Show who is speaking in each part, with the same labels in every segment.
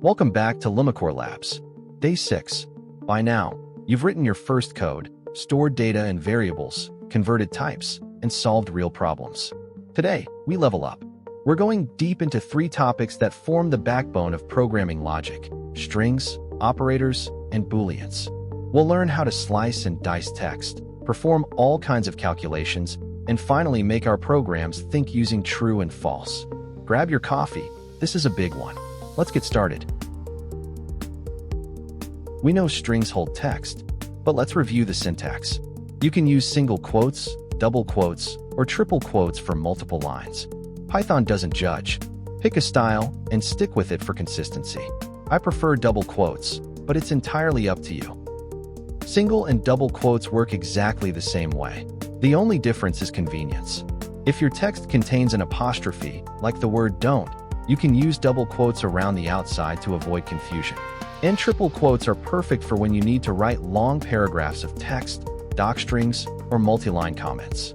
Speaker 1: Welcome back to Lumicore Labs. Day 6. By now, you've written your first code, stored data and variables, converted types, and solved real problems. Today, we level up. We're going deep into 3 topics that form the backbone of programming logic: strings, operators, and Booleans. We'll learn how to slice and dice text, perform all kinds of calculations, and finally make our programs think using true and false. Grab your coffee. This is a big one. Let's get started. We know strings hold text, but let's review the syntax. You can use single quotes, double quotes, or triple quotes for multiple lines. Python doesn't judge. Pick a style and stick with it for consistency. I prefer double quotes, but it's entirely up to you. Single and double quotes work exactly the same way. The only difference is convenience. If your text contains an apostrophe, like the word don't, you can use double quotes around the outside to avoid confusion. And triple quotes are perfect for when you need to write long paragraphs of text, docstrings, or multi-line comments.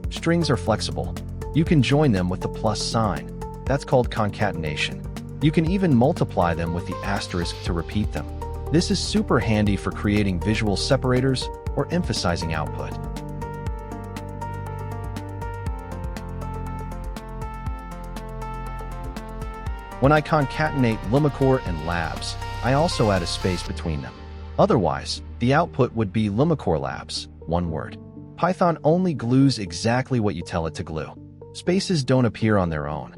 Speaker 1: Strings are flexible. You can join them with the plus sign. That's called concatenation. You can even multiply them with the asterisk to repeat them. This is super handy for creating visual separators or emphasizing output. When I concatenate Lumicore and Labs, I also add a space between them. Otherwise, the output would be Lumicore Labs, one word. Python only glues exactly what you tell it to glue. Spaces don't appear on their own.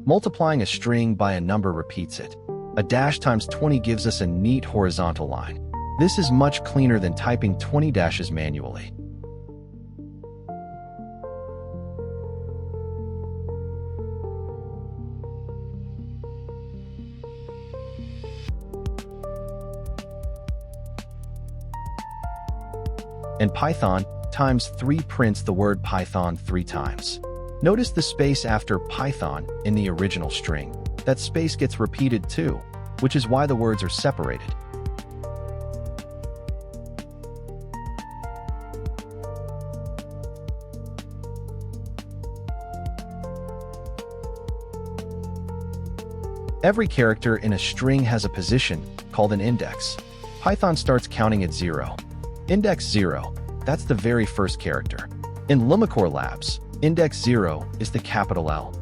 Speaker 1: Multiplying a string by a number repeats it. A dash times 20 gives us a neat horizontal line. This is much cleaner than typing 20 dashes manually. And Python times 3 prints the word Python 3 times. Notice the space after Python in the original string. That space gets repeated too, which is why the words are separated. Every character in a string has a position, called an index. Python starts counting at 0. Index 0, that's the very first character. In Lumicore Labs, index 0 is the capital L.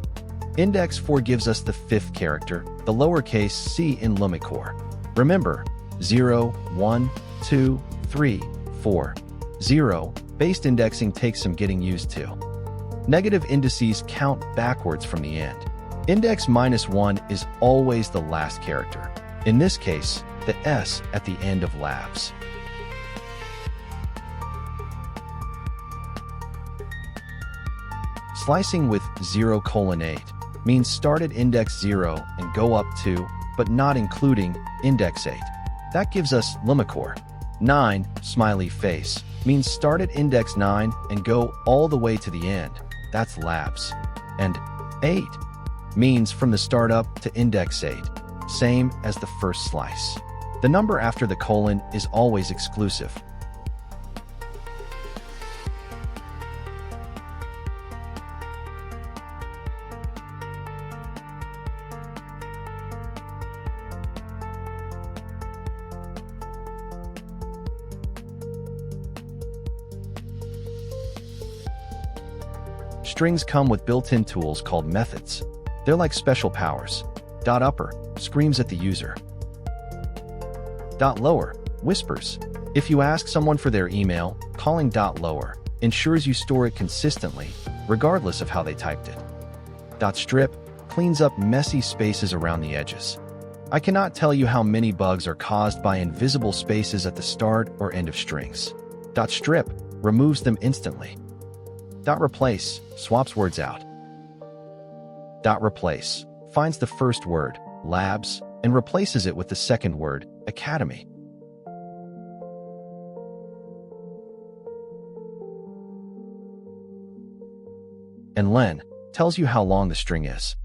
Speaker 1: Index 4 gives us the 5th character, the lowercase c in Lumicore. Remember, 0, 1, 2, 3, 4. 0, based indexing takes some getting used to. Negative indices count backwards from the end. Index -1 is always the last character. In this case, the S at the end of Labs. Slicing with 0:8 means start at index 0 and go up to, but not including, index 8. That gives us Lumicore. 9, smiley face, means start at index 9 and go all the way to the end. That's Labs. And 8 means from the start up to index 8, same as the first slice. The number after the colon is always exclusive. Strings come with built-in tools called methods. They're like special powers. .upper screams at the user. .lower whispers. If you ask someone for their email, calling .lower ensures you store it consistently, regardless of how they typed it. .strip cleans up messy spaces around the edges. I cannot tell you how many bugs are caused by invisible spaces at the start or end of strings. .strip removes them instantly. .replace swaps words out. .replace finds the first word, labs, and replaces it with the second word, academy. And len tells you how long the string is.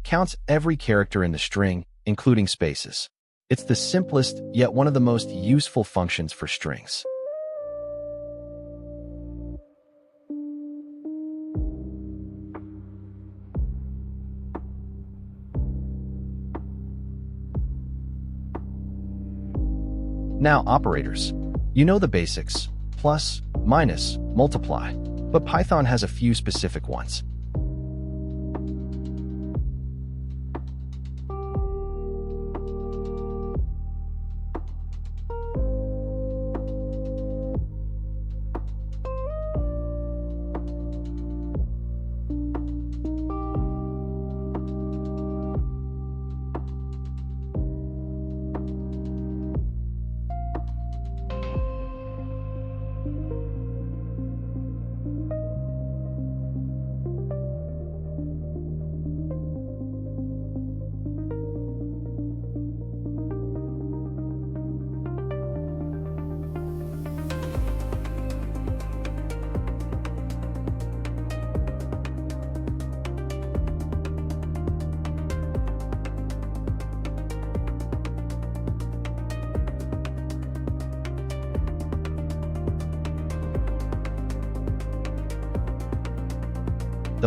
Speaker 1: Counts every character in the string, including spaces. It's the simplest, yet one of the most useful functions for strings. Now, operators. You know the basics: plus, minus, multiply. But Python has a few specific ones.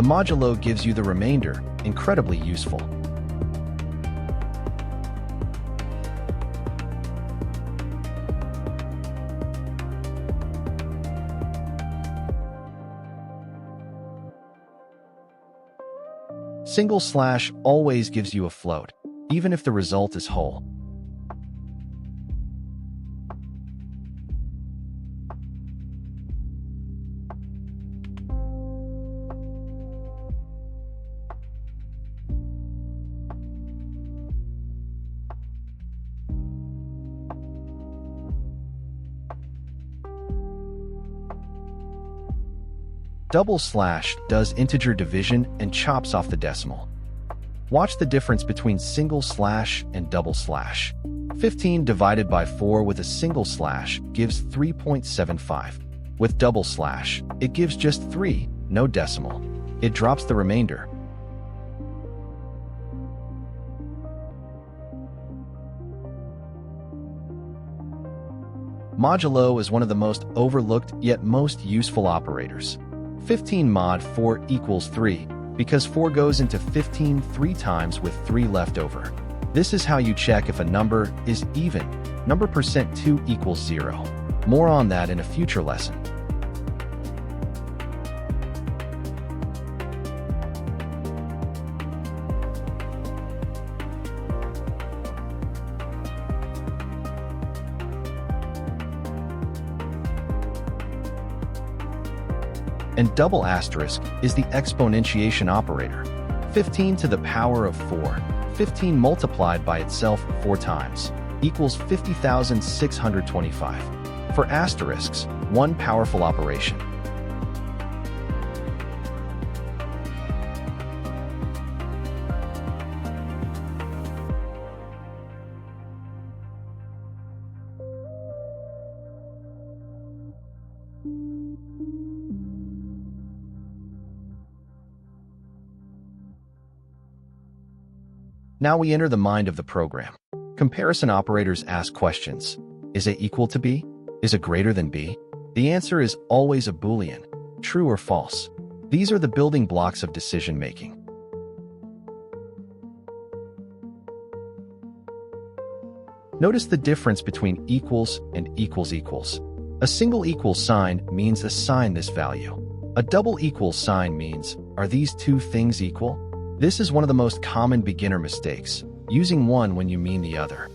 Speaker 1: The modulo gives you the remainder, incredibly useful. Single slash always gives you a float, even if the result is whole. Double slash does integer division and chops off the decimal. Watch the difference between single slash and double slash. 15 divided by 4 with a single slash gives 3.75. With double slash, it gives just 3, no decimal. It drops the remainder. Modulo is one of the most overlooked yet most useful operators. 15 mod 4 equals 3, because 4 goes into 15 3 times with 3 left over. This is how you check if a number is even. Number %2 equals 0. More on that in a future lesson. And double asterisk is the exponentiation operator. 15 to the power of 4, 15 multiplied by itself 4 times, equals 50,625. For asterisks, one powerful operation. Now we enter the mind of the program. Comparison operators ask questions. Is A equal to B? Is A greater than B? The answer is always a Boolean, true or false. These are the building blocks of decision-making. Notice the difference between equals and equals equals. A single equal sign means assign this value. A double equal sign means, are these two things equal? This is one of the most common beginner mistakes, using one when you mean the other.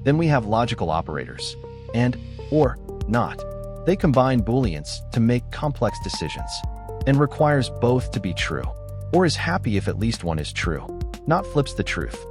Speaker 1: Then we have logical operators. And, or, not. They combine Booleans to make complex decisions, and requires both to be true, or is happy if at least one is true, not flips the truth.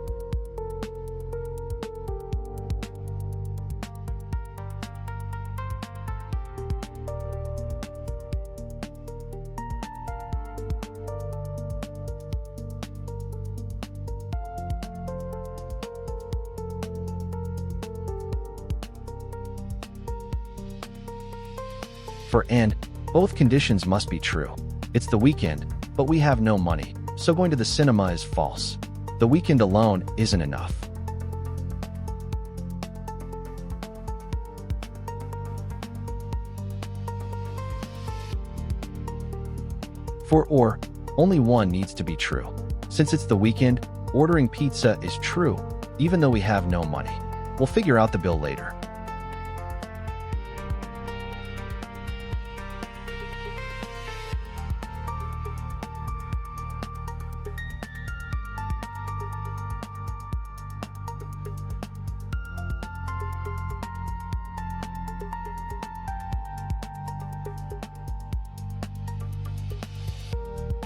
Speaker 1: For and, both conditions must be true. It's the weekend, but we have no money, so going to the cinema is false. The weekend alone isn't enough. For or, only one needs to be true. Since it's the weekend, ordering pizza is true, even though we have no money. We'll figure out the bill later.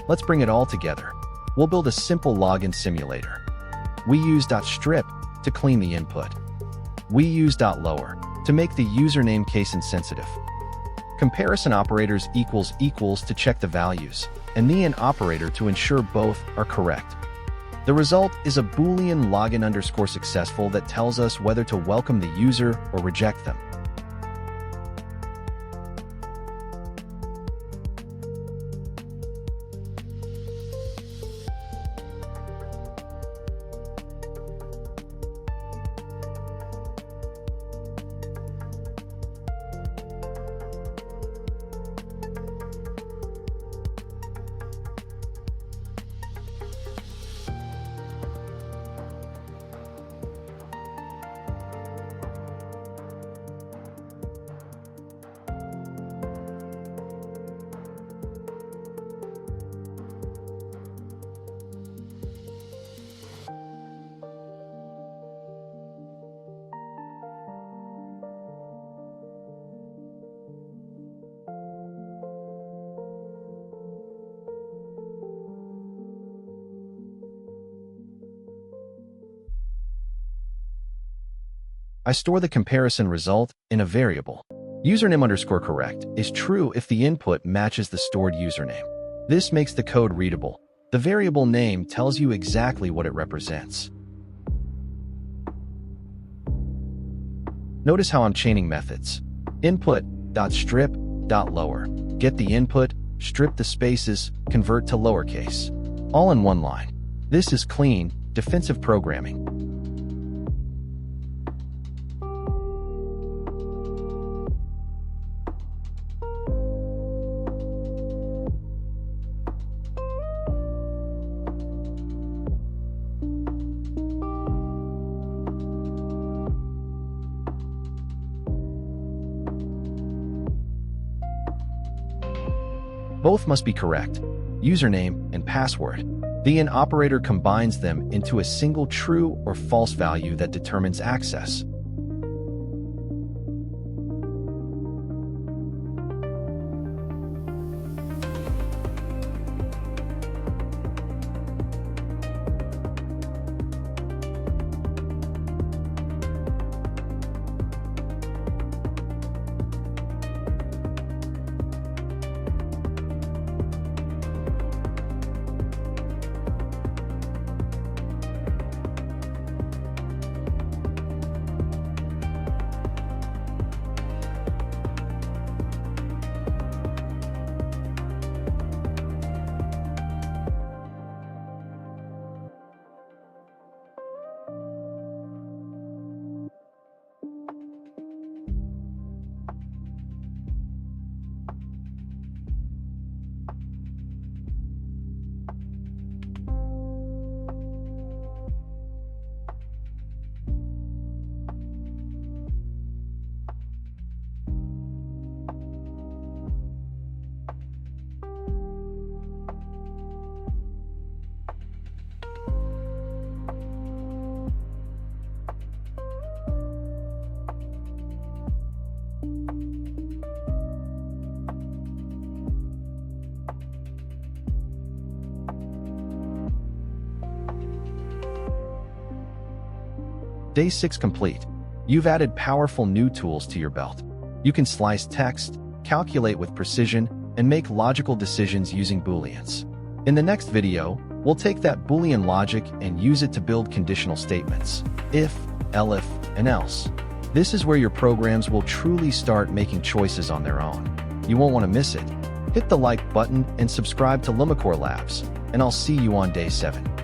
Speaker 1: Let's bring it all together. We'll build a simple login simulator. We use .strip to clean the input. We use .lower to make the username case insensitive. Comparison operators equals to check the values, and the and operator to ensure both are correct. The result is a Boolean login_successful that tells us whether to welcome the user or reject them. I store the comparison result in a variable. Username_correct is true if the input matches the stored username. This makes the code readable. The variable name tells you exactly what it represents. Notice how I'm chaining methods. Input.strip.lower. Get the input, strip the spaces, convert to lowercase. All in one line. This is clean, defensive programming. Both must be correct, username and password. The and operator combines them into a single true or false value that determines access. Day 6 complete. You've added powerful new tools to your belt. You can slice text, calculate with precision, and make logical decisions using Booleans. In the next video, we'll take that Boolean logic and use it to build conditional statements. If, elif, and else. This is where your programs will truly start making choices on their own. You won't want to miss it. Hit the like button and subscribe to Lumicore Labs, and I'll see you on day 7.